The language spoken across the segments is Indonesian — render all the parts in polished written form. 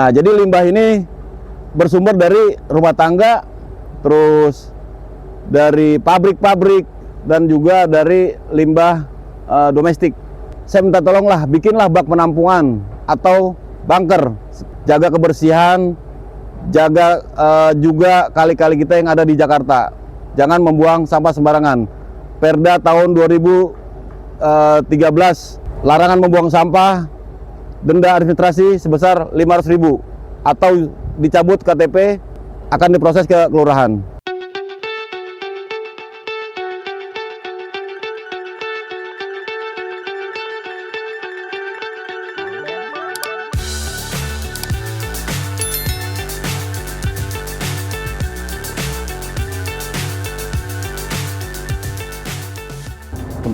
Nah, jadi limbah ini bersumber dari rumah tangga, terus dari pabrik-pabrik, dan juga dari limbah domestik. Saya minta tolonglah, bikinlah bak penampungan atau bunker, jaga kebersihan, jaga juga kali-kali kita yang ada di Jakarta. Jangan membuang sampah sembarangan. Perda tahun 2013, larangan membuang sampah, denda administrasi sebesar 500.000 atau dicabut KTP, akan diproses ke kelurahan.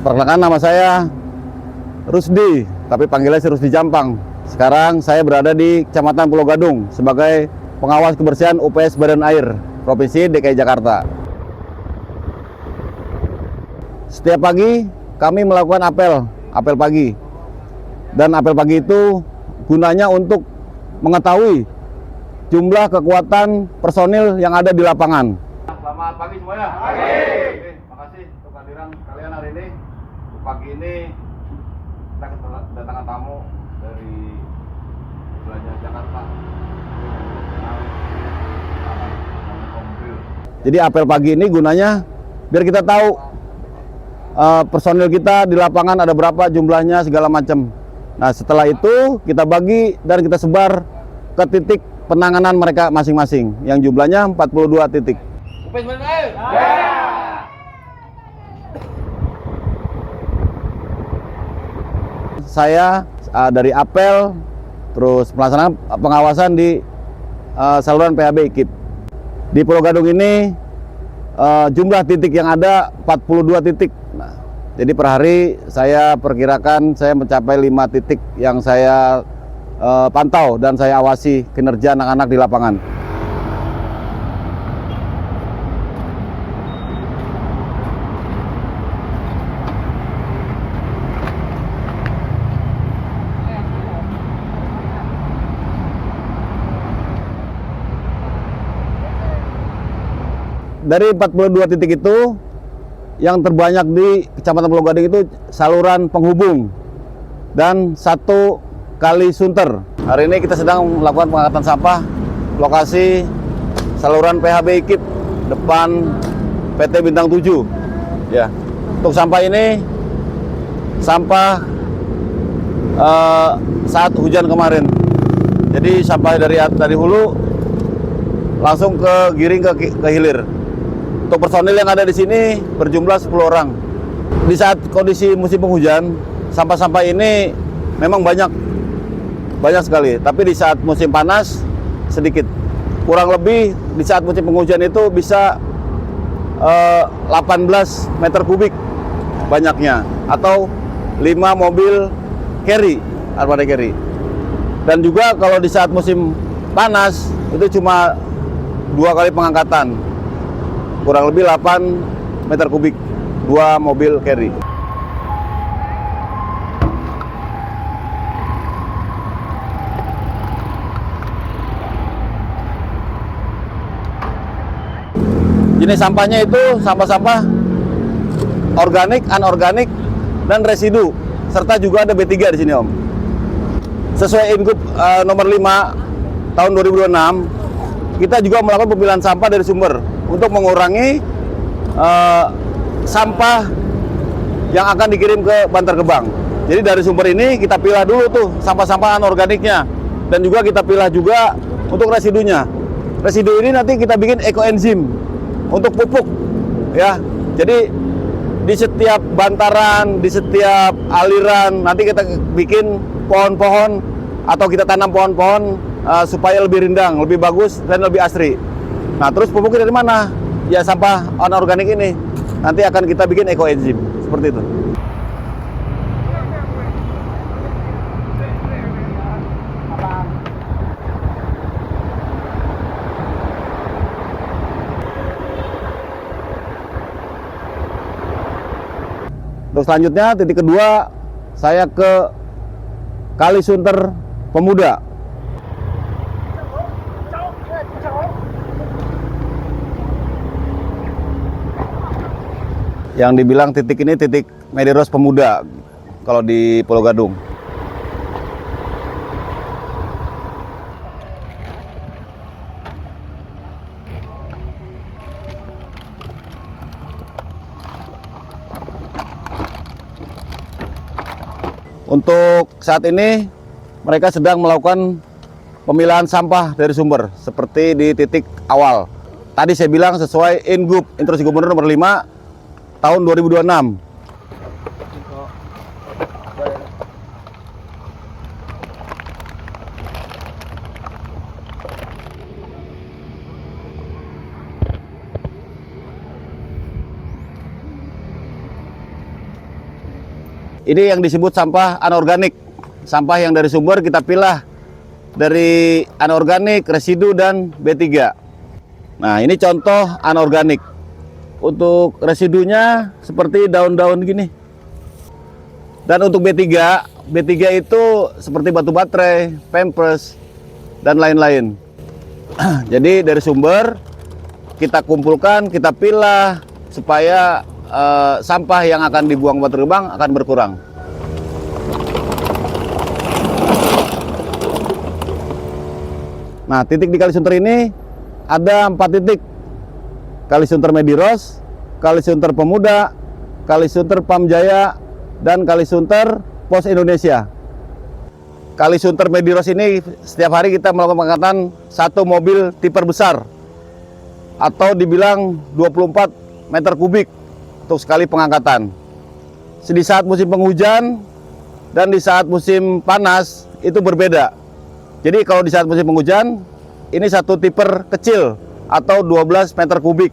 Perkenalkan, nama saya Rusdi, tapi panggilnya si Rusdi Jampang. Sekarang saya berada di Kecamatan Pulau Gadung sebagai pengawas kebersihan UPS Badan Air Provinsi DKI Jakarta. Setiap pagi kami melakukan apel pagi. Dan apel pagi itu gunanya untuk mengetahui jumlah kekuatan personil yang ada di lapangan. Selamat pagi semuanya. Pagi. Oke, makasih untuk kehadiran kalian hari ini. Pagi ini kita kedatangan tamu dari wilayah Jakarta. Jadi apel pagi ini gunanya biar kita tahu personil kita di lapangan ada berapa jumlahnya, segala macam. Nah, setelah itu kita bagi dan kita sebar ke titik penanganan mereka masing-masing yang jumlahnya 42 titik. Saya dari apel, terus pelaksanaan pengawasan di saluran PHB IKIP. Di Pulau Gadung ini jumlah titik yang ada 42 titik. Nah, jadi per hari saya perkirakan saya mencapai 5 titik yang saya pantau dan saya awasi kinerja anak-anak di lapangan. Dari 42 titik itu, yang terbanyak di Kecamatan Pulau Gadung itu saluran penghubung dan 1 kali sunter. Hari ini kita sedang melakukan pengangkatan sampah lokasi saluran PHB IKIP depan PT Bintang 7. Ya, untuk sampah ini sampah saat hujan kemarin. Jadi sampah dari hulu langsung giring ke hilir. Untuk personil yang ada di sini berjumlah 10 orang. Di saat kondisi musim penghujan, sampah-sampah ini memang banyak sekali. Tapi di saat musim panas sedikit. Kurang lebih di saat musim penghujan itu bisa 18 meter kubik banyaknya, atau 5 mobil carry, armada carry. Dan juga kalau di saat musim panas itu cuma 2 kali pengangkatan. Kurang lebih 8 meter kubik, 2 mobil carry. Jenis sampahnya itu sampah-sampah organik, anorganik, dan residu, serta juga ada B3 di sini, Om. Sesuai Ingup nomor 5 tahun 2026, kita juga melakukan pemilihan sampah dari sumber untuk mengurangi sampah yang akan dikirim ke Bantar Gebang. Jadi dari sumber ini kita pilah dulu tuh sampah-sampah anorganiknya, dan juga kita pilah juga untuk residunya. Residu ini nanti kita bikin ekoenzim untuk pupuk, ya. Jadi di setiap bantaran, di setiap aliran nanti kita bikin pohon-pohon atau kita tanam pohon-pohon supaya lebih rindang, lebih bagus, dan lebih asri. Nah, terus pupuknya dari mana? Ya sampah anorganik ini. Nanti akan kita bikin ekoenzim, seperti itu. Untuk selanjutnya, titik kedua, saya ke Kali Sunter Pemuda. Yang dibilang titik ini titik Mediros Pemuda kalau di Pulau Gadung. Untuk saat ini mereka sedang melakukan pemilahan sampah dari sumber seperti di titik awal. Tadi saya bilang sesuai Ingup Instruksi Gubernur nomor 5 tahun 2026. Ini yang disebut sampah anorganik. Sampah yang dari sumber kita pilah dari anorganik, residu, dan B3. Nah, ini contoh anorganik. Untuk residunya seperti daun-daun gini. Dan untuk B3 itu seperti batu baterai, pampers, dan lain-lain. Jadi dari sumber kita kumpulkan, kita pilah supaya sampah yang akan dibuang Bantar Gebang akan berkurang. Nah, titik di Kalisunter ini ada 4 titik. Kalisunter Mediros, Kalisunter Pemuda, Kalisunter Pamjaya, dan Kalisunter Pos Indonesia. Kalisunter Mediros ini setiap hari kita melakukan pengangkatan 1 mobil tipper besar atau dibilang 24 meter kubik untuk sekali pengangkatan. Di saat musim penghujan dan di saat musim panas itu berbeda. Jadi kalau di saat musim penghujan ini 1 tipper kecil atau 12 meter kubik.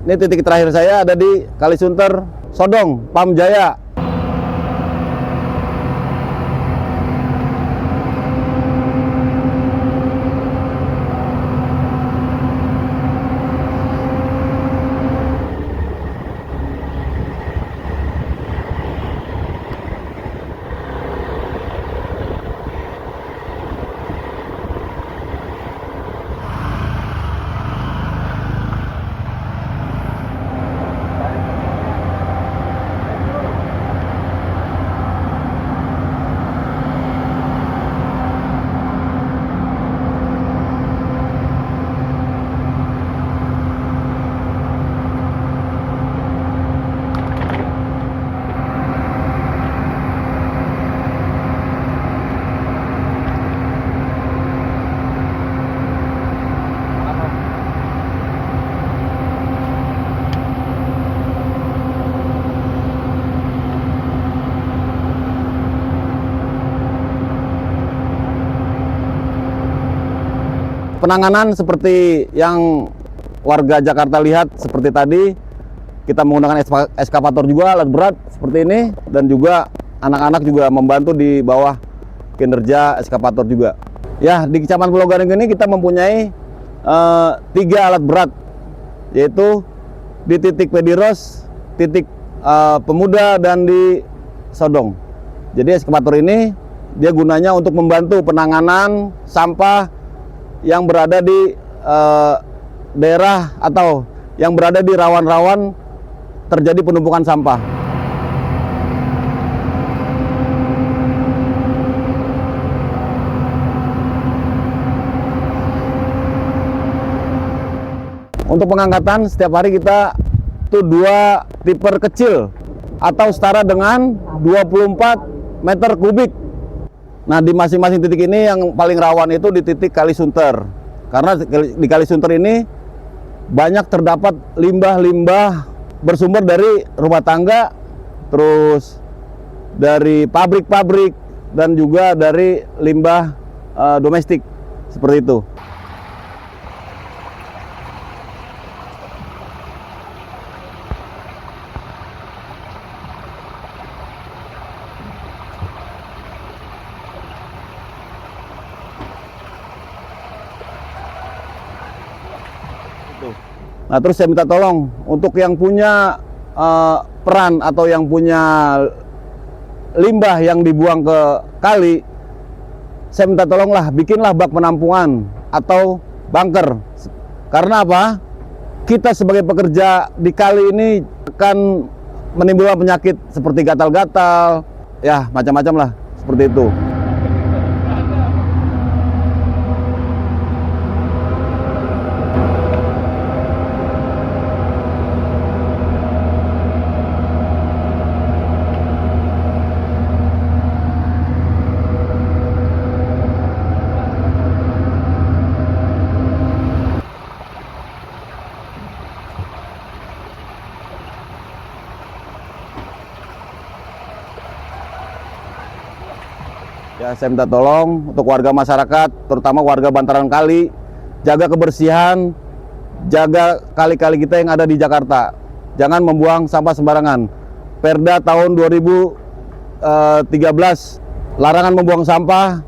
Ini titik terakhir saya ada di Kalisunter Sodong, Pamjaya. Penanganan seperti yang warga Jakarta lihat seperti tadi, kita menggunakan eskavator juga, alat berat seperti ini, dan juga anak-anak juga membantu di bawah kinerja eskavator juga. Ya, di Kecamatan Pulau Gadung ini kita mempunyai 3 alat berat, yaitu di titik Mediros, titik Pemuda, dan di Sodong. Jadi eskavator ini dia gunanya untuk membantu penanganan sampah yang berada di daerah atau yang berada di rawan-rawan terjadi penumpukan sampah. Untuk pengangkatan setiap hari kita tuh 2 tipper kecil atau setara dengan 24 meter kubik. Nah, di masing-masing titik ini yang paling rawan itu di titik Kalisunter. Karena di Kalisunter ini banyak terdapat limbah-limbah bersumber dari rumah tangga, terus dari pabrik-pabrik, dan juga dari limbah domestik, seperti itu. Nah, terus saya minta tolong untuk yang punya peran atau yang punya limbah yang dibuang ke kali, saya minta tolonglah bikinlah bak penampungan atau bunker. Karena apa? Kita sebagai pekerja di kali ini akan menimbulkan penyakit seperti gatal-gatal, ya macam-macam lah seperti itu. Ya, saya minta tolong untuk warga masyarakat, terutama warga bantaran kali, jaga kebersihan, jaga kali-kali kita yang ada di Jakarta. Jangan membuang sampah sembarangan. Perda tahun 2013, larangan membuang sampah,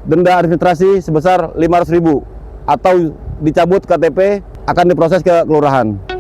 denda administrasi sebesar 500.000 atau dicabut KTP, akan diproses ke kelurahan.